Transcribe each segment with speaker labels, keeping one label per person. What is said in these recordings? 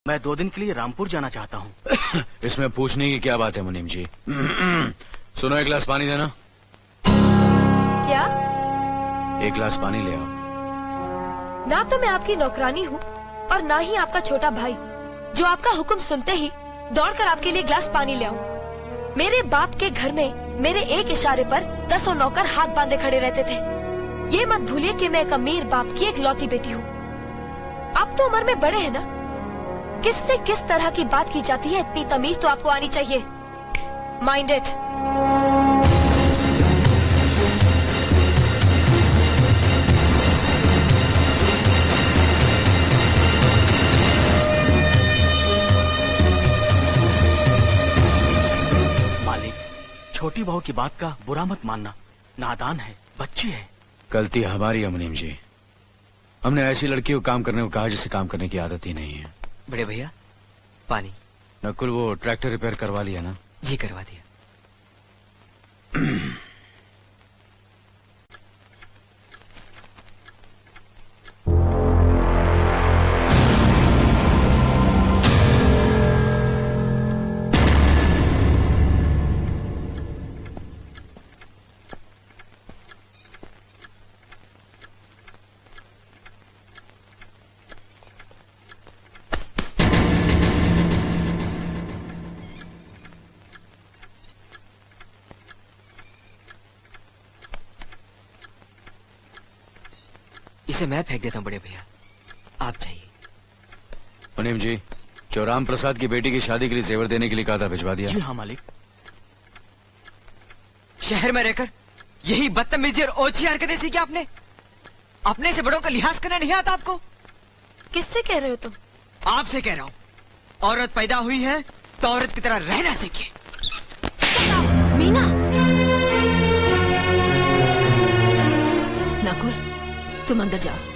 Speaker 1: मैं 2 दिन के लिए रामपुर जाना चाहता हूँ।
Speaker 2: इसमें पूछने की क्या बात है मुनीम जी? सुनो, 1 गिलास पानी देना।
Speaker 3: क्या?
Speaker 2: 1 गिलास पानी ले आओ।
Speaker 3: ना तो मैं आपकी नौकरानी हूँ और ना ही आपका छोटा भाई जो आपका हुक्म सुनते ही दौड़कर आपके लिए गिलास पानी ले आऊं। मेरे बाप के घर में मेरे एक इशारे पर 10 नौकर हाथ बांधे खड़े रहते थे। ये मत भूलिए कि मैं एक अमीर बाप की एक लौती बेटी हूँ। आप तो उम्र में बड़े हैं ना, किससे किस तरह की बात की जाती है इतनी तमीज तो आपको आनी चाहिए। Mind it.
Speaker 1: मालिक, छोटी बहू की बात का बुरा मत मानना, नादान है, बच्ची है।
Speaker 2: गलती हमारी है मुनीम जी। हमने ऐसी लड़की को काम करने को कहा जिसे काम करने की आदत ही नहीं है।
Speaker 4: बड़े भैया, पानी।
Speaker 2: नकुल, वो ट्रैक्टर रिपेयर करवा लिया ना?
Speaker 4: जी करवा दिया। इसे मैं फेंक देता हूँ बड़े भैया, आप चाहिए।
Speaker 2: मुनीम जी, जो राम प्रसाद की बेटी की शादी के लिए जेवर देने के लिए कहा था, भिजवा दिया?
Speaker 1: जी हाँ मालिक।
Speaker 4: शहर में रहकर यही बदतमीजी और ओछी हरकतें सीखी आपने? अपने से बड़ों का लिहाज करना नहीं आता आपको?
Speaker 3: किससे कह रहे हो तुम?
Speaker 4: आपसे कह रहा हूँ। औरत पैदा हुई है तो औरत की तरह रहना सीखे।
Speaker 3: मीना।
Speaker 5: नकुल, तुम अंदर जाओ।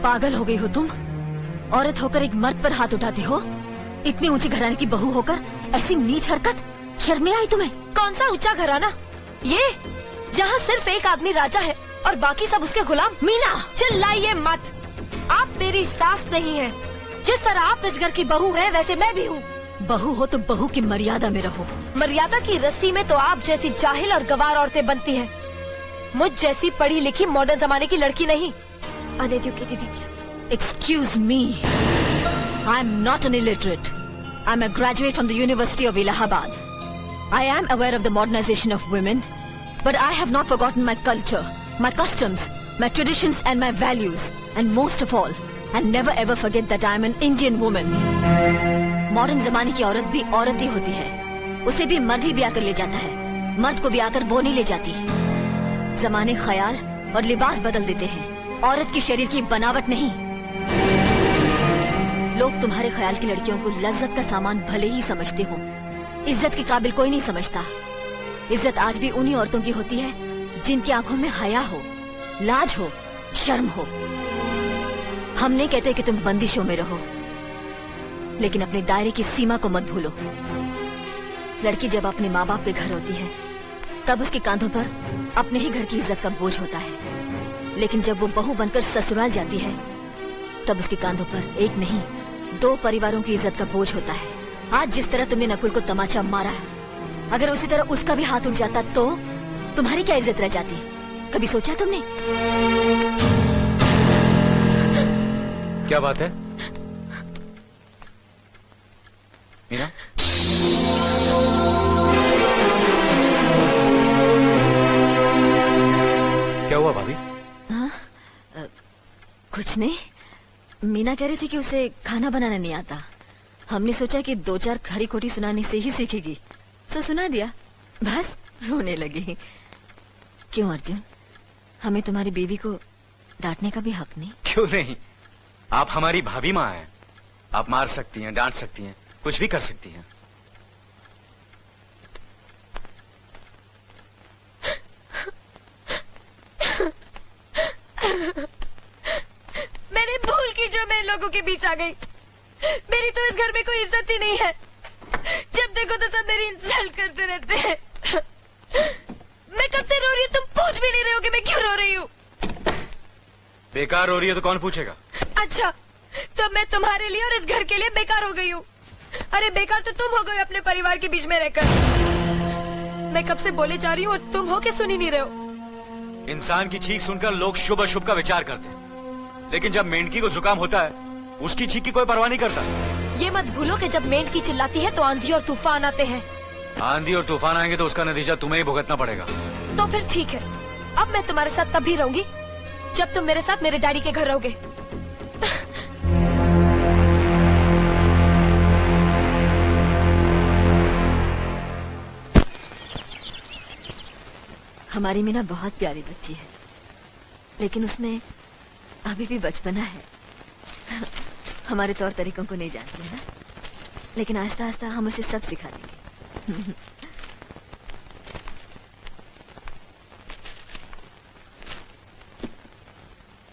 Speaker 5: पागल हो गई हो तुम? औरत होकर एक मर्द पर हाथ उठाती हो? इतनी ऊंची घराने की बहू होकर ऐसी नीच हरकत, शर्म नहीं आई तुम्हें?
Speaker 3: कौन सा ऊंचा घराना? ये जहाँ सिर्फ एक आदमी राजा है और बाकी सब उसके गुलाम।
Speaker 5: मीना,
Speaker 3: चिल्लाइए मत। आप मेरी सास नहीं है। जिस तरह आप इस घर की बहू है वैसे मैं भी हूँ।
Speaker 5: बहू हो तो बहू की मर्यादा में रहो।
Speaker 3: मर्यादा की रस्सी में तो आप जैसी जाहिल और गवार औरतें बनती हैं। मुझ जैसी पढ़ी लिखी मॉडर्न जमाने की लड़की नहीं। Uneducated idiots.
Speaker 5: Excuse me. I'm not an illiterate. I'm a graduate from the University of Allahabad. I am aware of the modernization of women, but I have not forgotten my culture, my customs, my traditions and my values. And most of all, I'll never ever forget that I'm an Indian woman. Modern जमाने की औरत भी औरत ही होती है। उसे भी मर्द ही ब्याह कर ले जाता है, मर्द को ब्याह कर वो नहीं ले जाती। जमाने ख्याल और लिबास बदल देते हैं, औरत की शरीर की बनावट नहीं। लोग तुम्हारे ख्याल की लड़कियों को लज्जत का सामान भले ही समझते हो, इज्जत के काबिल कोई नहीं समझता। इज्जत आज भी उन्हीं औरतों की होती है जिनकी आंखों में हया हो, लाज हो, शर्म हो। हम नहीं कहते कि तुम बंदिशों में रहो, लेकिन अपने दायरे की सीमा को मत भूलो। लड़की जब अपने माँ बाप के घर होती है तब उसके कांधों पर अपने ही घर की इज्जत का बोझ होता है, लेकिन जब वो बहू बनकर ससुराल जाती है तब उसके कांधों पर एक नहीं 2 परिवारों की इज्जत का बोझ होता है। आज जिस तरह तुमने नकुल को तमाचा मारा है, अगर उसी तरह उसका भी हाथ उठ जाता तो तुम्हारी क्या इज्जत रह जाती? कभी सोचा तुमने?
Speaker 2: क्या बात है मीना? क्या हुआ भाभी?
Speaker 5: हाँ, कुछ नहीं। मीना कह रही थी कि उसे खाना बनाना नहीं आता। हमने सोचा कि 2-4 खरी खोटी सुनाने से ही सीखेगी, तो सुना दिया। बस रोने लगी। क्यों अर्जुन, हमें तुम्हारी बीवी को डांटने का भी हक नहीं?
Speaker 2: क्यों नहीं, आप हमारी भाभी माँ हैं। आप मार सकती हैं, डांट सकती हैं, कुछ भी कर सकती हैं।
Speaker 3: मैंने भूल की जो मैं लोगों के बीच आ गई। मेरी तो इस घर में कोई इज्जत ही नहीं है। जब देखो तो सब मेरी इंसल्ट करते रहते हैं। मैं कब से रो रही हूँ, तुम पूछ भी नहीं रहे हो कि मैं क्यों रो रही हूँ।
Speaker 2: बेकार हो रही है तो कौन पूछेगा?
Speaker 3: अच्छा, तो मैं तुम्हारे लिए और इस घर के लिए बेकार हो गई हूँ। अरे बेकार तो तुम हो गए अपने परिवार के बीच में रहकर। मैं कब से बोले जा रही हूँ और तुम हो के सुन ही नहीं रहे हो।
Speaker 2: इंसान की चीख सुनकर लोग शुभ अशुभ का विचार करते हैं, लेकिन जब मेंढकी को जुकाम होता है उसकी चीख की कोई परवाह नहीं करता।
Speaker 3: ये मत भूलो कि जब मेंढकी चिल्लाती है तो आंधी और तूफान आते हैं।
Speaker 2: आंधी और तूफान आएंगे तो उसका नतीजा तुम्हें ही भुगतना पड़ेगा।
Speaker 3: तो फिर ठीक है, अब मैं तुम्हारे साथ तब भी रहूंगी जब तुम मेरे साथ मेरे डैडी के घर रहोगे।
Speaker 5: हमारी मीना बहुत प्यारी बच्ची है, लेकिन उसमें अभी भी बचपना है। हमारे तौर तरीकों को नहीं जानती है ना, लेकिन आस्ता आस्ता हम उसे सब सिखा देंगे।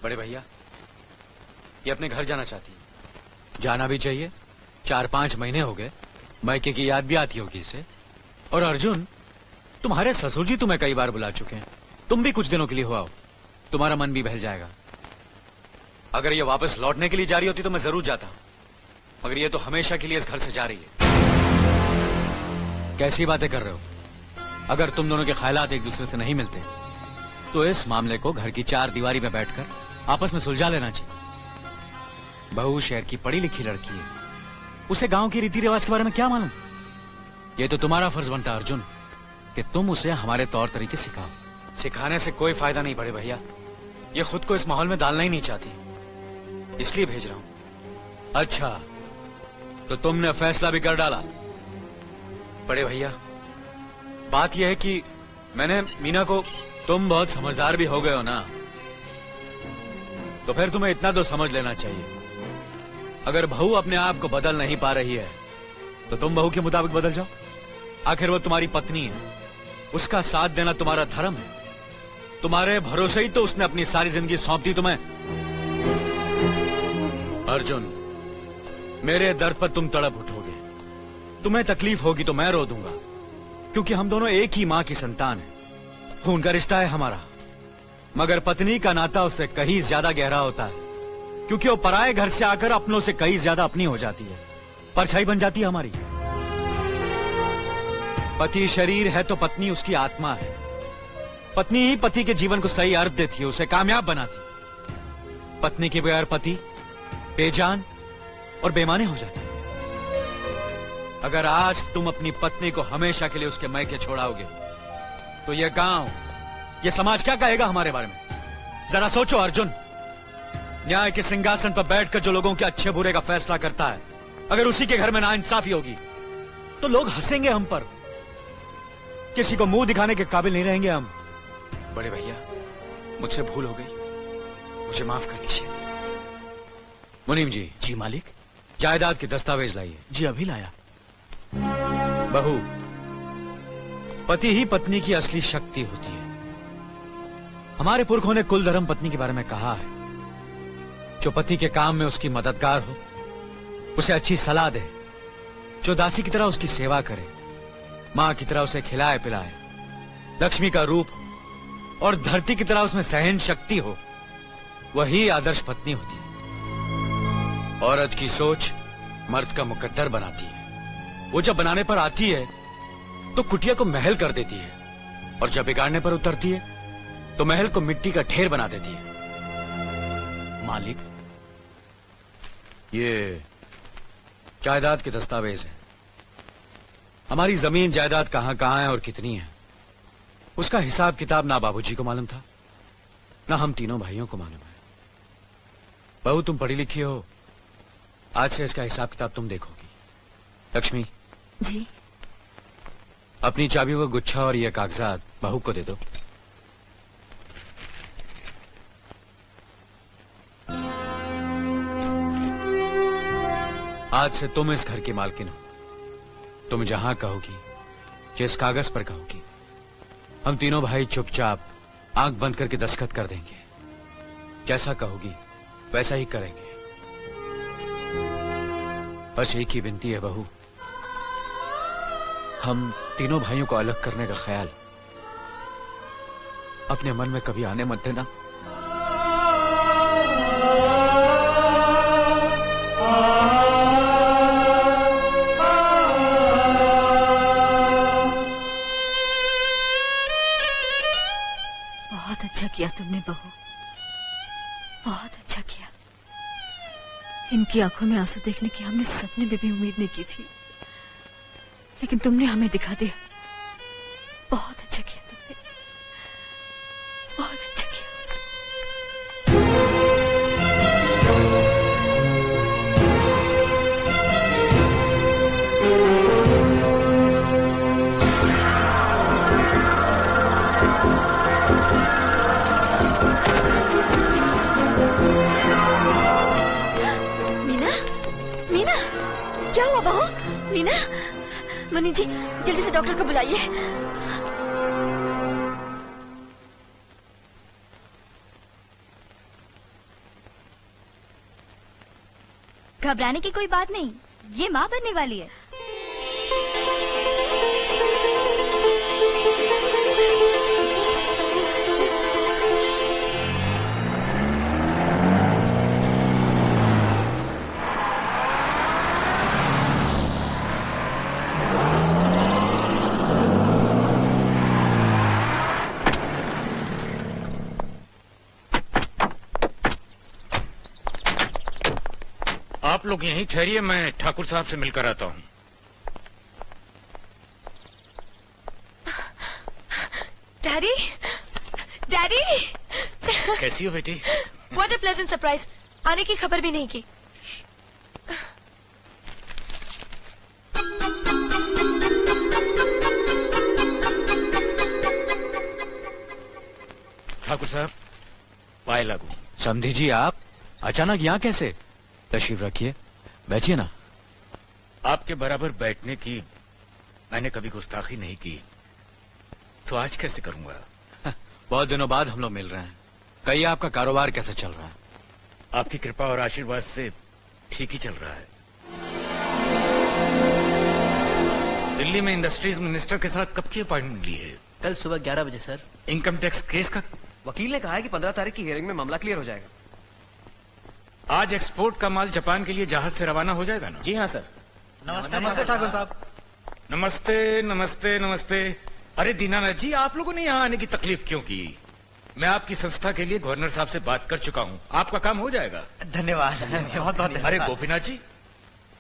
Speaker 2: बड़े भैया, ये अपने घर जाना चाहती है। जाना भी चाहिए। 4-5 महीने हो गए, मायके की याद भी आती होगी इसे। और अर्जुन, तुम्हारे ससुर जी तुम्हें कई बार बुला चुके हैं, तुम भी कुछ दिनों के लिए हो आओ, तुम्हारा मन भी बहल जाएगा। अगर ये वापस लौटने के लिए जा रही होती तो मैं जरूर जाता, मगर ये तो हमेशा के लिए इस घर से जा रही है। कैसी बातें कर रहे हो? अगर तुम दोनों के ख्यालात एक दूसरे से नहीं मिलते तो इस मामले को घर की 4 दीवारी में बैठकर आपस में सुलझा लेना चाहिए। बहू शहर की पढ़ी लिखी लड़की है, उसे गांव की रीति रिवाज के बारे में क्या मालूम? ये तो तुम्हारा फर्ज बनता अर्जुन कि तुम उसे हमारे तौर तरीके सिखाओ। सिखाने से कोई फायदा नहीं बड़े भैया, ये खुद को इस माहौल में डालना ही नहीं चाहती, इसलिए भेज रहा हूं। अच्छा, तो तुमने फैसला भी कर डाला? बड़े भैया, बात यह है कि मैंने मीना को, तुम बहुत समझदार भी हो गए हो ना, तो फिर तुम्हें इतना तो समझ लेना चाहिए, अगर बहू अपने आप को बदल नहीं पा रही है तो तुम बहू के मुताबिक बदल जाओ। आखिर वो तुम्हारी पत्नी है, उसका साथ देना तुम्हारा धर्म है। तुम्हारे भरोसे ही तो उसने अपनी सारी जिंदगी सौंप दी तुम्हें। अर्जुन, मेरे दर्द पर तुम तड़प उठोगे, तुम्हें तकलीफ होगी तो मैं रो दूंगा, क्योंकि हम दोनों एक ही मां की संतान हैं। खून का रिश्ता है हमारा, मगर पत्नी का नाता उससे कहीं ज्यादा गहरा होता है, क्योंकि वो पराये घर से आकर अपनों से कहीं ज्यादा अपनी हो जाती है, परछाई बन जाती है हमारी। पति शरीर है तो पत्नी उसकी आत्मा है। पत्नी ही पति के जीवन को सही अर्थ देती है, उसे कामयाब बनाती। पत्नी के बगैर पति बेजान और बेमाने हो जाते। अगर आज तुम अपनी पत्नी को हमेशा के लिए उसके मायके छोड़ाओगे तो यह गांव, यह समाज क्या कहेगा हमारे बारे में? जरा सोचो अर्जुन, न्याय के सिंहासन पर बैठकर जो लोगों के अच्छे बुरे का फैसला करता है, अगर उसी के घर में नाइंसाफी होगी तो लोग हंसेंगे हम पर, किसी को मुंह दिखाने के काबिल नहीं रहेंगे हम। बड़े भैया, मुझसे भूल हो गई, मुझे माफ कर दीजिए। मुनीम जी।
Speaker 1: जी मालिक।
Speaker 2: जायदाद के दस्तावेज लाइए।
Speaker 1: जी अभी लाया।
Speaker 2: बहू, पति ही पत्नी की असली शक्ति होती है। हमारे पुरखों ने कुल धर्म पत्नी के बारे में कहा है, जो पति के काम में उसकी मददगार हो, उसे अच्छी सलाह दे, जो दासी की तरह उसकी सेवा करे, मां की तरह उसे खिलाए पिलाए, लक्ष्मी का रूप हो और धरती की तरह उसमें सहन शक्ति हो, वही आदर्श पत्नी होती है। औरत की सोच मर्द का मुकद्दर बनाती है। वो जब बनाने पर आती है तो कुटिया को महल कर देती है, और जब बिगाड़ने पर उतरती है तो महल को मिट्टी का ढेर बना देती है।
Speaker 1: मालिक,
Speaker 2: ये जायदाद के दस्तावेज हैं। हमारी जमीन जायदाद कहां कहां है और कितनी है, उसका हिसाब किताब ना बाबूजी को मालूम था, ना हम तीनों भाइयों को मालूम है। बहू, तुम पढ़ी लिखी हो, आज से इसका हिसाब किताब तुम देखोगी। लक्ष्मी
Speaker 5: जी।
Speaker 2: अपनी चाबियों का गुच्छा और ये कागजात बहू को दे दो। आज से तुम इस घर की मालकिन हो। तुम जहां कहोगी, जिस कागज पर कहोगी, हम तीनों भाई चुपचाप आंख बंद करके दस्तखत कर देंगे। जैसा कहोगी वैसा ही करेंगे। बस एक ही विनती है बहू, हम तीनों भाइयों को अलग करने का ख्याल अपने मन में कभी आने मत देना।
Speaker 5: बहुत अच्छा किया। इनकी आंखों में आंसू देखने की हमने सपने में भी उम्मीद नहीं की थी, लेकिन तुमने हमें दिखा दिया। बहुत अच्छा किया तुमने, बहुत अच्छा किया। मीना, मीना, क्या हुआ बहू? मीना, मनी जी जल्दी से डॉक्टर को बुलाइए।
Speaker 6: घबराने की कोई बात नहीं, ये माँ बनने वाली है।
Speaker 7: आप लोग यहीं ठहरिए, मैं ठाकुर साहब से मिलकर आता हूँ।
Speaker 3: डैडी, डैडी,
Speaker 7: कैसी हो बेटी?
Speaker 3: What a pleasant surprise. आने की खबर भी नहीं की।
Speaker 7: ठाकुर साहब, पाए लागू।
Speaker 2: समझी जी, आप अचानक यहाँ कैसे? तशरीफ रखिए, बैठिए ना।
Speaker 7: आपके बराबर बैठने की मैंने कभी गुस्ताखी नहीं की, तो आज कैसे करूंगा?
Speaker 2: बहुत दिनों बाद हम लोग मिल रहे हैं। कहिए, आपका कारोबार कैसे चल रहा है?
Speaker 7: आपकी कृपा और आशीर्वाद से ठीक ही चल रहा है। दिल्ली में इंडस्ट्रीज मिनिस्टर के साथ कब की अपॉइंटमेंट ली है?
Speaker 1: कल सुबह 11 बजे सर।
Speaker 7: इनकम टैक्स केस का
Speaker 4: वकील ने कहा है कि 15 तारीख की हियरिंग में मामला क्लियर हो जाएगा।
Speaker 7: आज एक्सपोर्ट का माल जापान के लिए जहाज से रवाना हो जाएगा ना?
Speaker 1: जी हाँ सर। नमस्ते ठाकुर साहब।
Speaker 7: नमस्ते नमस्ते नमस्ते। अरे दीनानाथ जी, आप लोगों ने यहाँ आने की तकलीफ क्यों की? मैं आपकी संस्था के लिए गवर्नर साहब से बात कर चुका हूँ, आपका काम हो जाएगा।
Speaker 1: धन्यवाद, बहुत बहुत
Speaker 7: अरे गोपीनाथ जी,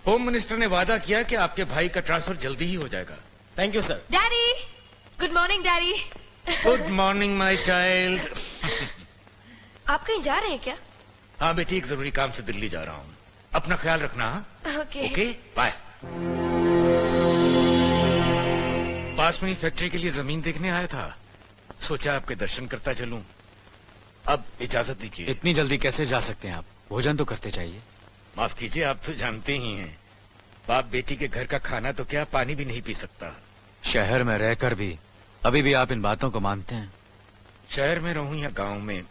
Speaker 7: होम मिनिस्टर ने वादा किया कि आपके भाई का ट्रांसफर जल्दी ही हो जाएगा।
Speaker 1: Thank you sir.
Speaker 3: Daddy, good morning daddy.
Speaker 7: Good morning my child.
Speaker 3: आप कहीं जा रहे हैं क्या?
Speaker 7: हाँ बेटी, एक जरूरी काम से दिल्ली जा रहा हूँ। अपना ख्याल रखना। हाँ?
Speaker 3: ओके।
Speaker 7: Okay, bye. पास में ही फैक्ट्री के लिए जमीन देखने आया था, सोचा आपके दर्शन करता चलूं। अब इजाजत दीजिए।
Speaker 2: इतनी जल्दी कैसे जा सकते हैं आप? भोजन तो करते चाहिए।
Speaker 7: माफ कीजिए, आप तो जानते ही हैं, बाप बेटी के घर का खाना तो क्या, पानी भी नहीं पी सकता।
Speaker 2: शहर में रहकर भी अभी भी आप इन बातों को मानते हैं?
Speaker 7: शहर में रहूं या गांव में,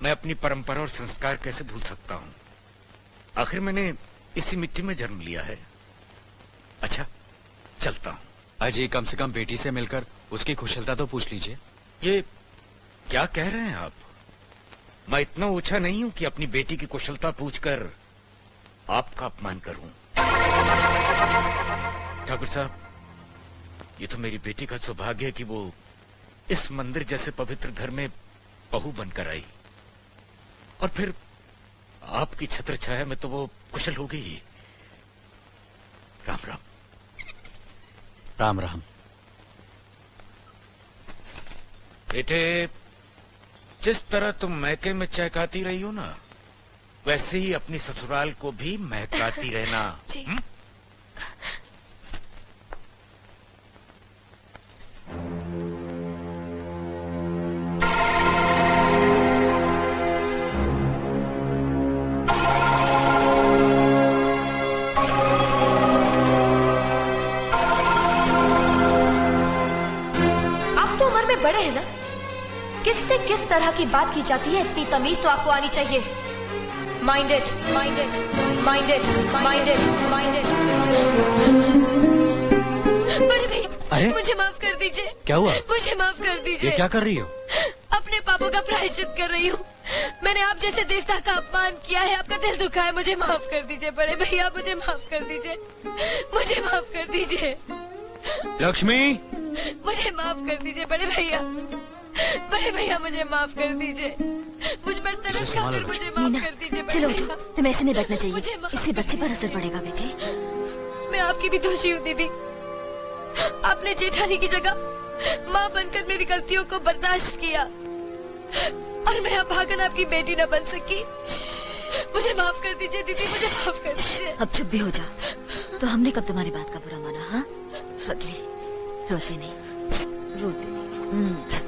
Speaker 7: मैं अपनी परंपरा और संस्कार कैसे भूल सकता हूं? आखिर मैंने इसी मिट्टी में जन्म लिया है। अच्छा, चलता हूं।
Speaker 2: अजी, कम से कम बेटी से मिलकर उसकी कुशलता तो पूछ लीजिए।
Speaker 7: ये क्या कह रहे हैं आप? मैं इतना ऊंचा नहीं हूं कि अपनी बेटी की कुशलता पूछकर आपका अपमान करूं। ठाकुर साहब, ये तो मेरी बेटी का सौभाग्य है कि वो इस मंदिर जैसे पवित्र घर में बहू बनकर आई, और फिर आपकी छत्र छाया में तो वो कुशल हो गई ही। राम राम।
Speaker 2: राम राम।
Speaker 7: बेटे, जिस तरह तुम मैके में चहकाती रही हो ना, वैसे ही अपनी ससुराल को भी महकाती रहना।
Speaker 3: जी। आप तो उम्र में बड़े हैं ना, किससे किस तरह की बात की जाती है इतनी तमीज तो आपको आनी चाहिए। Minded minded minded minded minded. बड़े भैया,
Speaker 2: अरे?
Speaker 3: मुझे माफ कर दीजिए।
Speaker 2: क्या हुआ?
Speaker 3: मुझे माफ कर
Speaker 2: ये
Speaker 3: दीजिए।
Speaker 2: क्या कर रही हो?
Speaker 3: अपने पापों का प्रायश्चित कर रही हूँ। मैंने आप जैसे देवता का अपमान किया है, आपका दिल दुखा है, मुझे माफ कर दीजिए बड़े भैया, मुझे माफ कर दीजिए, मुझे माफ कर दीजिए।
Speaker 2: लक्ष्मी,
Speaker 3: मुझे माफ कर दीजिए बड़े भैया, बड़े बड़े भैया मुझे माफ कर दीजिए, मुझ पर तरस खाकर मुझे माफ
Speaker 5: मीना
Speaker 3: कर दीजिए बड़े
Speaker 5: चलो
Speaker 3: भैया।
Speaker 5: उठो, तुम्हें ऐसे नहीं बैठना
Speaker 3: मुझे
Speaker 5: चाहिए,
Speaker 3: माफ
Speaker 5: इससे बच्चे पर असर पड़ेगा बेटे।
Speaker 3: मैं आपकी भी दोषी हूँ दीदी। आपने जेठानी की जगह माँ बनकर मेरी गलतियों को बर्दाश्त किया और मैं अब भागन आपकी बेटी न बन सकी। मुझे माफ कर दीजिए दीदी, मुझे माफ कर दीजिए।
Speaker 5: अब चुप भी हो जा। तो हमने कब तुम्हारी बात का बुरा माना? हाँ, पगली, रोते नहीं, रोते नहीं।